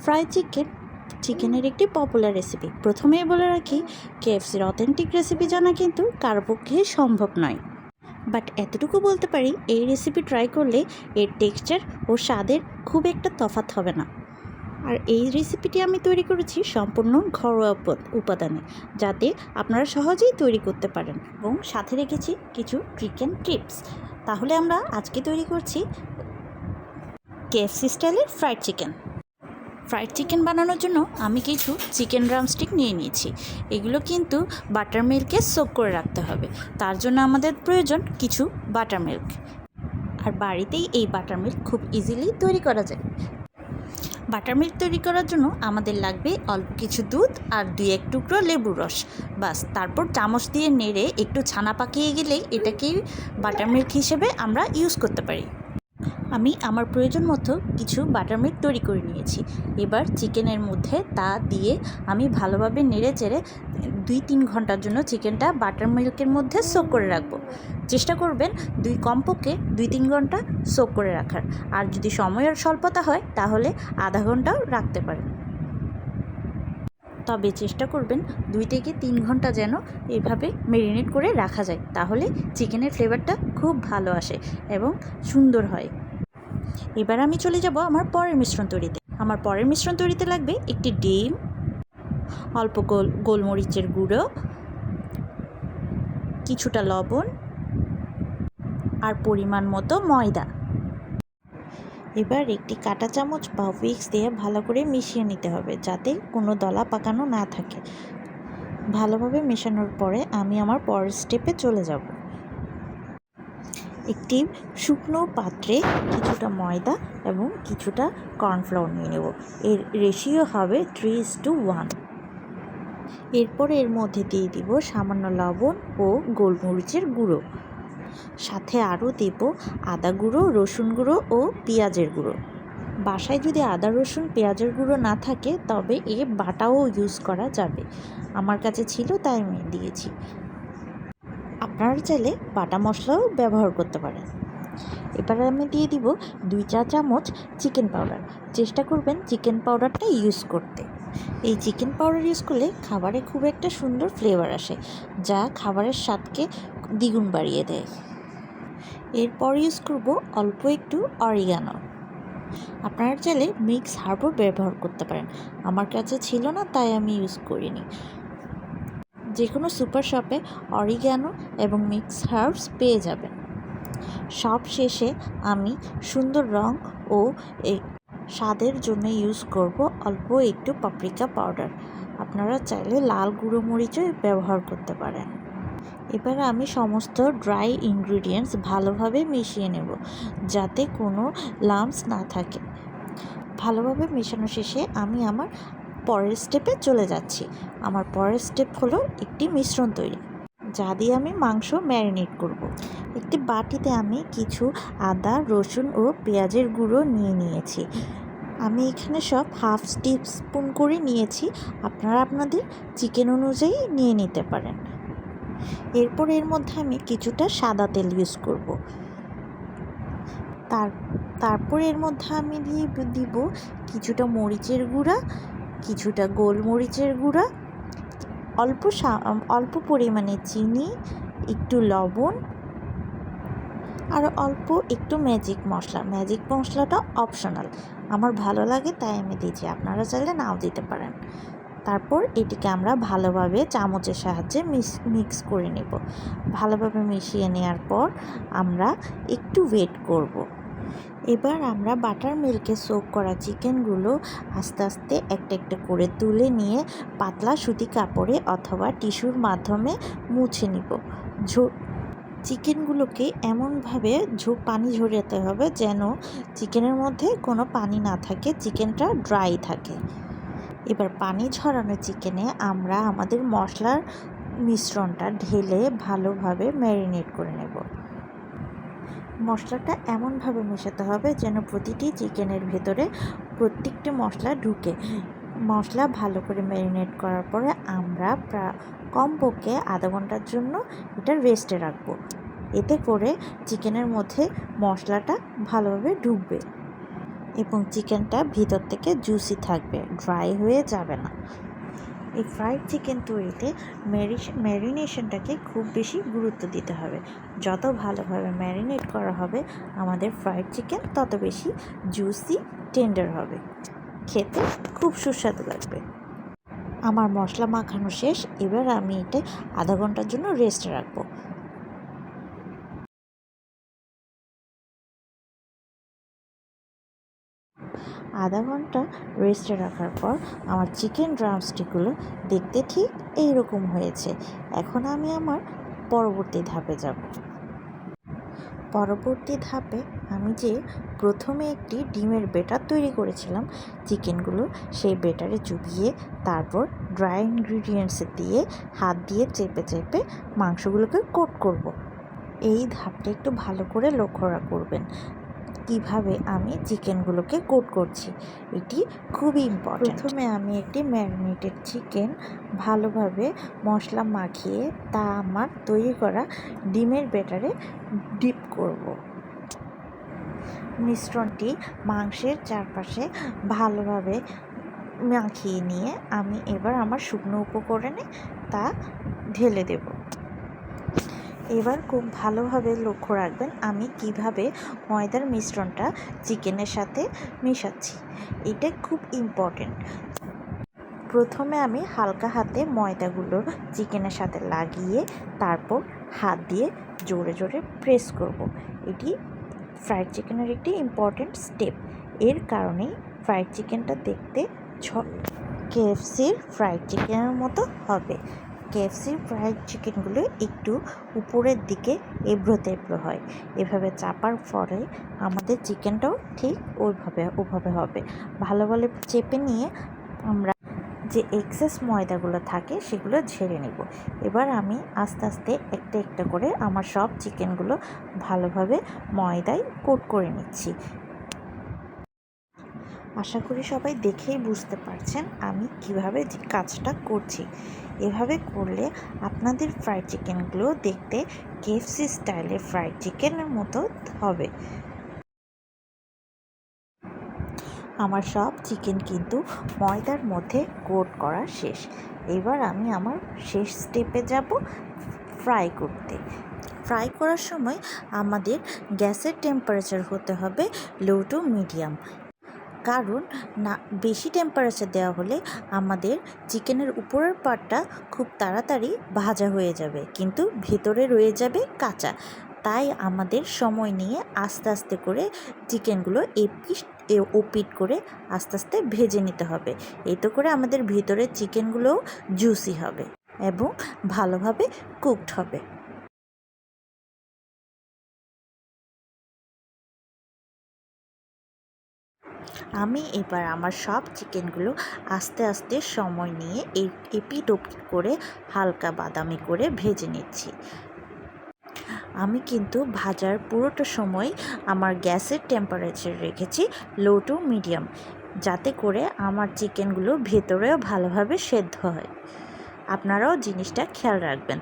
Fry চিকেনের একটি popular recipe. প্রথমেই বলে রাখি, কেএফসির অথেন্টিক রেসিপি জানা কিন্তু কারো পক্ষেই সম্ভব নয়। বাট এতটুকু বলতে পারি, এই রেসিপি ট্রাই করলে এর টেক্সচার ও স্বাদের খুব একটা তফাৎ হবে না। আর এই রেসিপিটি আমি তৈরি করেছি সম্পূর্ণ ঘরোয়া উপাদানে, যাতে আপনারা সহজেই তৈরি করতে পারেন, এবং সাথে রেখেছি কিছু চিকেন টিপস। তাহলে আমরা আজকে তৈরি করছি কেএফসি স্টাইলের ফ্রাইড চিকেন বানানোর জন্য আমি কিছু চিকেন ড্রামস্টিক নিয়ে নিয়েছি। এগুলো কিন্তু বাটার মিল্কে সোক করে রাখতে হবে। তার জন্য আমাদের প্রয়োজন কিছু বাটার মিল্ক। আর বাড়িতেই এই বাটার মিল্ক খুব ইজিলি তৈরি করা যায়। বাটার মিল্ক তৈরি করার জন্য আমাদের লাগবে অল্প কিছু দুধ আর 2-1 টুকরো লেবুর রস, বাস। তারপর চামচ দিয়ে নেড়ে একটু ছানা পাকিয়ে গেলেই এটাকেই বাটার মিল্ক হিসেবে আমরা ইউজ করতে পারি। আমি আমার প্রয়োজন মতো কিছু বাটার মিল্ক তৈরি করে নিয়েছি। এবার চিকেনের মধ্যে তা দিয়ে আমি ভালোভাবে নেড়ে চেড়ে 2-3 ঘন্টার জন্য চিকেনটা বাটার মিল্কের মধ্যে সোক করে রাখবো। চেষ্টা করবেন কমপক্ষে 2-3 ঘন্টা সোক করে রাখার। আর যদি সময়ের স্বল্পতা হয় তাহলে আধা ঘন্টাও রাখতে পারেন। তবে চেষ্টা করবেন 2 থেকে 3 ঘন্টা যেন এভাবে ম্যারিনেট করে রাখা যায়, তাহলে চিকেনের ফ্লেভারটা খুব ভালো আসে এবং সুন্দর হয়। এবার আমি চলে যাব আমার পরের মিশ্রণ তৈরিতে। আমার পরের মিশ্রণ তৈরিতে লাগবে একটি ডিম, অল্প গোলমরিচের গুঁড়ো, কিছুটা লবণ আর পরিমাণ মতো ময়দা। এবার একটি কাঁটা চামচ বা হুইস্ক দিয়ে ভালো করে মিশিয়ে নিতে হবে, যাতে কোনো দলা পাকানো না থাকে। ভালোভাবে মেশানোর পরে আমি আমার পরের স্টেপে চলে যাব। একটি শুকনো পাত্রে কিছুটা ময়দা এবং কিছুটা কর্নফ্লাওয়ার নিয়ে নেব। এর রেশিও হবে 3:1। এরপর এর মধ্যে দিয়ে দিব সামান্য লবণ ও গোলমরিচের গুঁড়ো। সাথে আরও দেব আদা গুঁড়ো, রসুন গুঁড়ো ও পেঁয়াজের গুঁড়ো। বাসায় যদি আদা রসুন পেঁয়াজের গুঁড়ো না থাকে তবে এ বাটাও ইউজ করা যাবে। আমার কাছে ছিল তাই আমি দিয়েছি। আপনারা চাইলে বাটা মশলাও ব্যবহার করতে পারেন। এবার আমি দিয়ে দিব 2 চা চামচ চিকেন পাউডার। চেষ্টা করবেন চিকেন পাউডারটা ইউজ করতে। এই চিকেন পাউডার ইউজ করলে খাবারে খুব একটা সুন্দর ফ্লেভার আসে, যা খাবারের স্বাদকে দ্বিগুণ বাড়িয়ে দেয়। এরপর ইউজ করব অল্প একটু অরিগানো। আপনারা চাইলে মিক্স হার্বও ব্যবহার করতে পারেন। আমার কাছে ছিল না তাই আমি ইউজ করিনি। যে কোনো সুপার শপে অরিগানো এবং মিক্স হার্বস পেয়ে যাবেন। সব শেষে আমি সুন্দর রং ও স্বাদের জন্য ইউজ করব অল্প একটু পাপরিকা পাউডার। আপনারা চাইলে লাল গুঁড়ো মরিচও ব্যবহার করতে পারেন। এবার আমি সমস্ত ড্রাই ইনগ্রিডিয়েন্টস ভালোভাবে মিশিয়ে নেব, যাতে কোনো লাম্পস না থাকে। ভালোভাবে মেশানো শেষে আমি আমার পরের স্টেপে চলে যাচ্ছি। আমার পরের স্টেপ হলো একটি মিশ্রণ তৈরি, যা দিয়ে আমি মাংস ম্যারিনেট করব। একটি বাটিতে আমি কিছু আদা, রসুন ও পেঁয়াজের গুঁড়ো নিয়েছি। আমি এখানে সব হাফ টিস্পুন করে নিয়েছি। আপনারা আপনাদের চিকেন অনুযায়ী নিয়ে নিতে পারেন। এরপর এর মধ্যে আমি কিছুটা সাদা তেল ইউজ করব। তারপর এর মধ্যে আমি দিব কিছুটা মরিচের গুঁড়া, কিছুটা গোলমরিচের গুঁড়া, অল্প পরিমাণে চিনি, একটু লবণ আর অল্প একটু ম্যাজিক মশলাটা অপশনাল। আমার ভালো লাগে তাই আমি দিয়েছি, আপনারা চাইলে নাও দিতে পারেন। তারপর এটিকে আমরা ভালোভাবে চামচের সাহায্যে মিক্স করে নেব। ভালোভাবে মিশিয়ে নেওয়ার পর আমরা একটু ওয়েট করব। এবার আমরা বাটার মিল্কে সোক করা চিকেনগুলো আস্তে আস্তে একটা একটা করে তুলে নিয়ে পাতলা সুতি কাপড়ে অথবা টিস্যুর মাধ্যমে মুছে নিব। চিকেনগুলোকে এমনভাবে পানি ঝরাতে হবে যেন চিকেনের মধ্যে কোনো পানি না থাকে, চিকেনটা ড্রাই থাকে। এবার পানি ঝরানো চিকেনে আমরা আমাদের মশলার মিশ্রণটা ঢেলে ভালোভাবে ম্যারিনেট করে নেব। মশলাটা এমনভাবে মেশাতে হবে যেন প্রতিটি চিকেনের ভেতরে প্রত্যেকটি মশলা ঢুকে। মশলা ভালো করে ম্যারিনেট করার পরে আমরা কমপক্ষে আধা ঘন্টার জন্য এটা রেস্টে রাখবো। এতে করে চিকেনের মধ্যে মশলাটা ভালোভাবে ঢুকবে। এবং চিকেনটা ভিতর থেকে জুসি থাকবে, ড্রাই হয়ে যাবে না। এই ফ্রাইড চিকেন তৈরিতে ম্যারিনেশনটাকে খুব বেশি গুরুত্ব দিতে হবে। যত ভালোভাবে ম্যারিনেট করা হবে আমাদের ফ্রাইড চিকেন তত বেশি জুসি টেন্ডার হবে, খেতে খুব সুস্বাদু লাগবে। আমার মশলা মাখানো শেষ, এবার আমি এটা আধা ঘন্টার জন্য রেস্টে রাখবো। আধা ঘন্টা রেস্টে রাখার পর আমার চিকেন ড্রামস্টিকগুলো দেখতে ঠিক এইরকম হয়েছে। এখন আমি আমার পরবর্তী ধাপে যাব। পরবর্তী ধাপে আমি যে প্রথমে একটি ডিমের ব্যাটার তৈরি করেছিলাম চিকেনগুলো সেই ব্যাটারে চুবিয়ে তারপর ড্রাই ইনগ্রিডিয়েন্টস দিয়ে হাত দিয়ে চেপে চেপে মাংসগুলোকে কোট করব। এই ধাপটা একটু ভালো করে লক্ষ্য করবেন কিভাবে আমি চিকেনগুলোকে কোট করছি, এটি খুবই ইম্পর্টেন্ট। প্রথমে আমি একটি ম্যারিনেটেড চিকেন ভালোভাবে মশলা মাখিয়ে তা আমার তৈরি করা ডিমের ব্যাটারে ডিপ করব। মিশ্রণটি মাংসের চারপাশে ভালোভাবে মাখিয়ে নিয়ে আমি এবার আমার শুকনো উপকরণে তা ঢেলে দেব। এবার খুব ভালোভাবে লক্ষ্য রাখবেন আমি কিভাবে ময়দার মিশ্রণটা চিকেনের সাথে মেশাচ্ছি, এটা খুব ইম্পর্টেন্ট। প্রথমে আমি হালকা হাতে ময়দাগুলো চিকেনের সাথে লাগিয়ে তারপর হাত দিয়ে জোরে জোরে প্রেস করব। এটি ফ্রাইড চিকেনের একটি ইম্পর্টেন্ট স্টেপ। এর কারণেই ফ্রাইড চিকেনটা দেখতে কেএফসির ফ্রাইড চিকেনের মতো হবে। কেএফসির ফ্রাইড চিকেনগুলো একটু উপরের দিকে এবড়ো তেবড়ো হয়, এভাবে চাপার পরে আমাদের চিকেনটাও ঠিক ওইভাবে হবে। ভালো চেপে নিয়ে আমরা যে এক্সেস ময়দাগুলো থাকে সেগুলো ঝেড়ে নেব। এবার আমি আস্তে আস্তে একটা একটা করে আমার সব চিকেনগুলো ভালোভাবে ময়দায় কোট করে নিচ্ছি। আশা করি সবাই দেখেই বুঝতে পারছেন আমি কিভাবে কাজটা করছি। এভাবে করলে আপনাদের ফ্রাইড চিকেনগুলো দেখতে কেএফসি স্টাইলের ফ্রাইড চিকেনের মতো হবে। আমার সব চিকেন কিন্তু ময়দার মধ্যে কোট করা শেষ। এবার আমি আমার শেষ স্টেপে যাব, ফ্রাই করতে। ফ্রাই করার সময় আমাদের গ্যাসের টেম্পারেচার হতে হবে লো টু মিডিয়াম, কারণ না বেশি টেম্পারেচার দেওয়া হলে আমাদের চিকেনের উপরের পার্টটা খুব তাড়াতাড়ি ভাজা হয়ে যাবে কিন্তু ভেতরে রয়ে যাবে কাঁচা। তাই আমাদের সময় নিয়ে আস্তে আস্তে করে চিকেনগুলো ওপিট করে আস্তে আস্তে ভেজে নিতে হবে। এতে করে আমাদের ভিতরের চিকেনগুলোও জুসি হবে এবং ভালোভাবে কুকড হবে। আমি এবার আমার সব চিকেনগুলো আস্তে আস্তে সময় নিয়ে এপিট ওপিট করে হালকা বাদামি করে ভেজে নিচ্ছি। আমি কিন্তু ভাজার পুরোটা সময় আমার গ্যাসের টেম্পারেচার রেখেছি লো টু মিডিয়াম, যাতে করে আমার চিকেনগুলো ভেতরেও ভালোভাবে সেদ্ধ হয়। আপনারাও জিনিসটা খেয়াল রাখবেন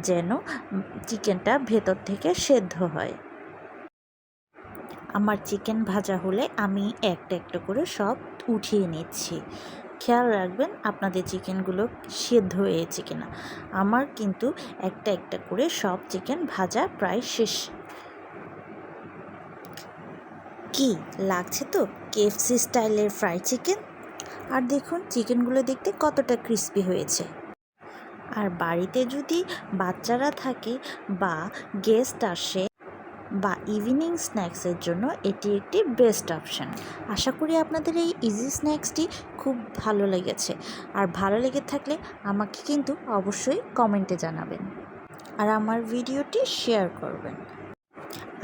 যেন চিকেনটা ভেতর থেকে সেদ্ধ হয়। আমার চিকেন ভাজা হলে আমি একটা একটা করে সব উঠিয়ে নিচ্ছি। খেয়াল রাখবেন আপনাদের চিকেনগুলো সেদ্ধ হয়েছে কিনা। আমার কিন্তু একটা একটা করে সব চিকেন ভাজা প্রায় শেষ। কি লাগছে তো কেএফসি স্টাইলের ফ্রাইড চিকেন? আর দেখুন চিকেনগুলো দেখতে কতটা ক্রিস্পি হয়েছে। আর বাড়িতে যদি বাচ্চারা থাকে বা গেস্ট আসে বা ইভিনিং স্ন্যাক্সের জন্য এটি একটি বেস্ট অপশান। আশা করি আপনাদের এই ইজি স্ন্যাক্সটি খুব ভালো লেগেছে। আর ভালো লেগে থাকলে আমাকে কিন্তু অবশ্যই কমেন্টে জানাবেন আর আমার ভিডিওটি শেয়ার করবেন।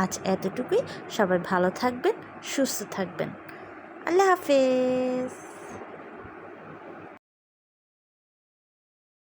আজ এতটুকুই, সবাই ভালো থাকবেন, সুস্থ থাকবেন। আল্লাহ হাফেজ।